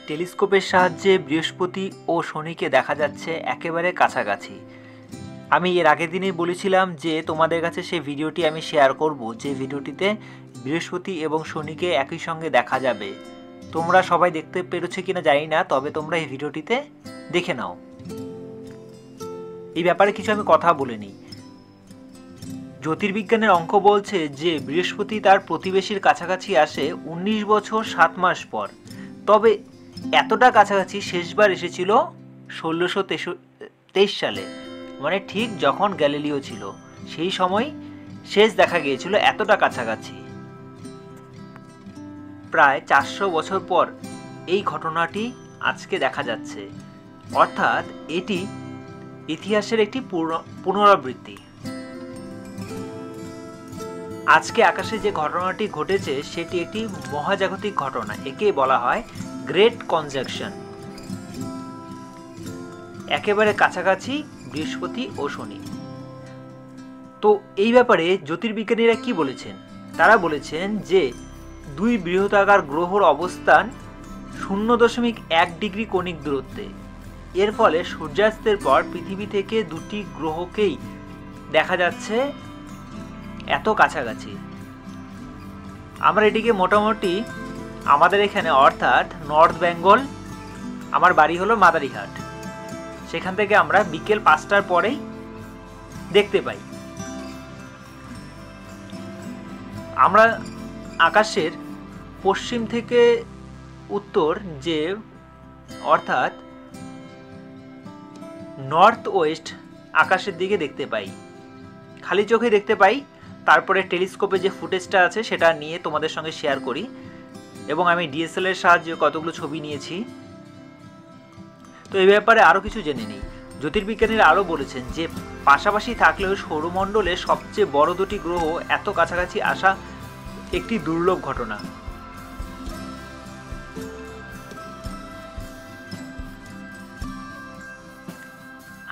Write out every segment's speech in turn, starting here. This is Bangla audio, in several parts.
টেলিস্কোপের সাহায্যে বৃহস্পতি ও শনিকে দেখা যাচ্ছে একেবারে কাছাকাছি। আমি এর আগের দিনই বলেছিলাম যে তোমাদের কাছে সেই ভিডিওটি আমি শেয়ার করব, যে ভিডিওটিতে বৃহস্পতি এবং শনিকে একই সঙ্গে দেখা যাবে। তোমরা সবাই দেখতে পেরেছো কিনা জানি না, তবে তোমরা এই ভিডিওটিতে দেখে নাও। এই ব্যাপারে কিছু আমি কথা বলে নিই। জ্যোতির্বিজ্ঞানের অঙ্ক বলছে যে বৃহস্পতি তার প্রতিবেশীর কাছাকাছি আসে 19 বছর 7 মাস পর। তবে এতটা কাছাকাছি শেষবার এসেছিল 1623 সালে, মানে ঠিক যখন গ্যালিলিও ছিল সেই সময় শেষ দেখা গিয়েছিল এতটা কাছাকাছি। প্রায় 400 বছর পর এই ঘটনাটি আজকে দেখা যাচ্ছে, অর্থাৎ এটি ইতিহাসের একটি পুনরাবৃত্তি। আজকে আকাশে যে ঘটনাটি ঘটেছে সেটি একটি মহাজাগতিক ঘটনা, একে বলা হয় গ্রেট কনজাংশন। একেবারে কাছাকাছি বৃহস্পতি ও শনি। তো এই ব্যাপারে জ্যোতির্বিজ্ঞানীরা কি বলেছেন? তারা বলেছেন যে দুই বৃহদাকার গ্রহর অবস্থান 0.1 ডিগ্রি কৌণিক দূরত্বে। এর ফলে সূর্যাস্তের পর পৃথিবী থেকে দুটি গ্রহকেই দেখা যাচ্ছে এত কাছাকাছি। আমরা এটিকে মোটামুটি আমাদের এখানে, অর্থাৎ নর্থ বেঙ্গল, আমার বাড়ি হলো মাদারিহাট, সেখান থেকে আমরা বিকেল 5টার পরেই দেখতে পাই। আমরা আকাশের পশ্চিম থেকে উত্তর, যে অর্থাৎ নর্থ ওয়েস্ট আকাশের দিকে দেখতে পাই, খালি চোখে দেখতে পাই। তারপরে টেলিস্কোপে যে ফুটেজটা আছে সেটা নিয়ে তোমাদের সঙ্গে শেয়ার করি, এবং আমি ডিএসএলআর এর সাহায্যে কতগুলো ছবি নিয়েছি। তো এই ব্যাপারে আরও কিছু জেনে নিই। জ্যোতির্বিজ্ঞানীরা আরও বলেছেন যে পাশাপাশি থাকলেও সৌরমণ্ডলে সবচেয়ে বড় দুটি গ্রহ এত কাছাকাছি আসা একটি দুর্লভ ঘটনা।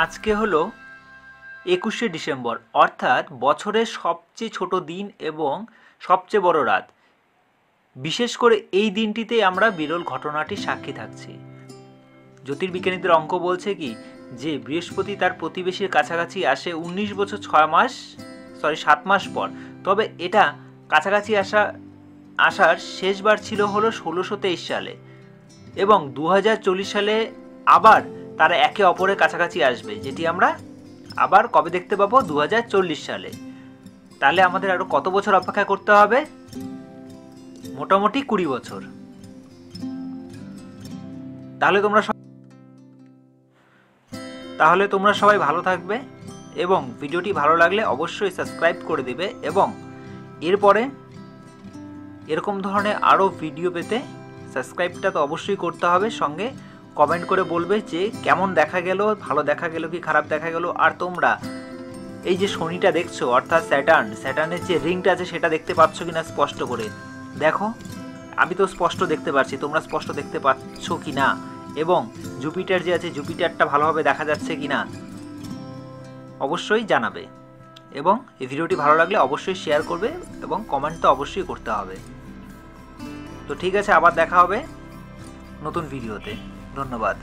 আজকে হলো 21শে ডিসেম্বর, অর্থাৎ বছরের সবচেয়ে ছোট দিন এবং সবচেয়ে বড় রাত। বিশেষ করে এই দিনটিতে আমরা বিরল ঘটনাটি সাক্ষী থাকছি। জ্যোতির্বিজ্ঞানীদের অঙ্ক বলছে কি যে বৃহস্পতি তার প্রতিবেশীর কাছাকাছি আসে 19 বছর 7 মাস পর। তবে এটা কাছাকাছি আসার শেষবার ছিল হলো 1623 সালে, এবং 2040 সালে আবার তারা একে অপরের কাছাকাছি আসবে, যেটি আমরা আবার কবে দেখতে পাবো? 2040 সালে। তাহলে আমাদের আরো কত বছর অপেক্ষা করতে হবে? মোটামুটি 20 বছর। তাহলে তোমরা সবাই ভালো থাকবে, এবং ভিডিওটি ভালো লাগলে অবশ্যই সাবস্ক্রাইব করে দিবে, এবং এরপরে এরকম ধরনের আরও ভিডিও পেতে সাবস্ক্রাইবটা তো অবশ্যই করতে হবে। সঙ্গে কমেন্ট করে বলবে যে কেমন দেখা গেল, ভালো দেখা গেল কি খারাপ দেখা গেল। আর তোমরা এই যে শনিটা দেখছো, অর্থাৎ স্যাটার্নের যে রিংটা আছে সেটা দেখতে পাচ্ছ কিনা স্পষ্ট করে দেখো। আমি তো স্পষ্ট দেখতে পাচ্ছি, তোমরা স্পষ্ট দেখতে পাচ্ছ কি না, এবং জুপিটার যে আছে জুপিটারটা ভালোভাবে দেখা যাচ্ছে কি না অবশ্যই জানাবে। এবং এই ভিডিওটি ভালো লাগলে অবশ্যই শেয়ার করবে, এবং কমেন্ট তো অবশ্যই করতে হবে। তো ঠিক আছে, আবার দেখা হবে নতুন ভিডিওতে। ধন্যবাদ।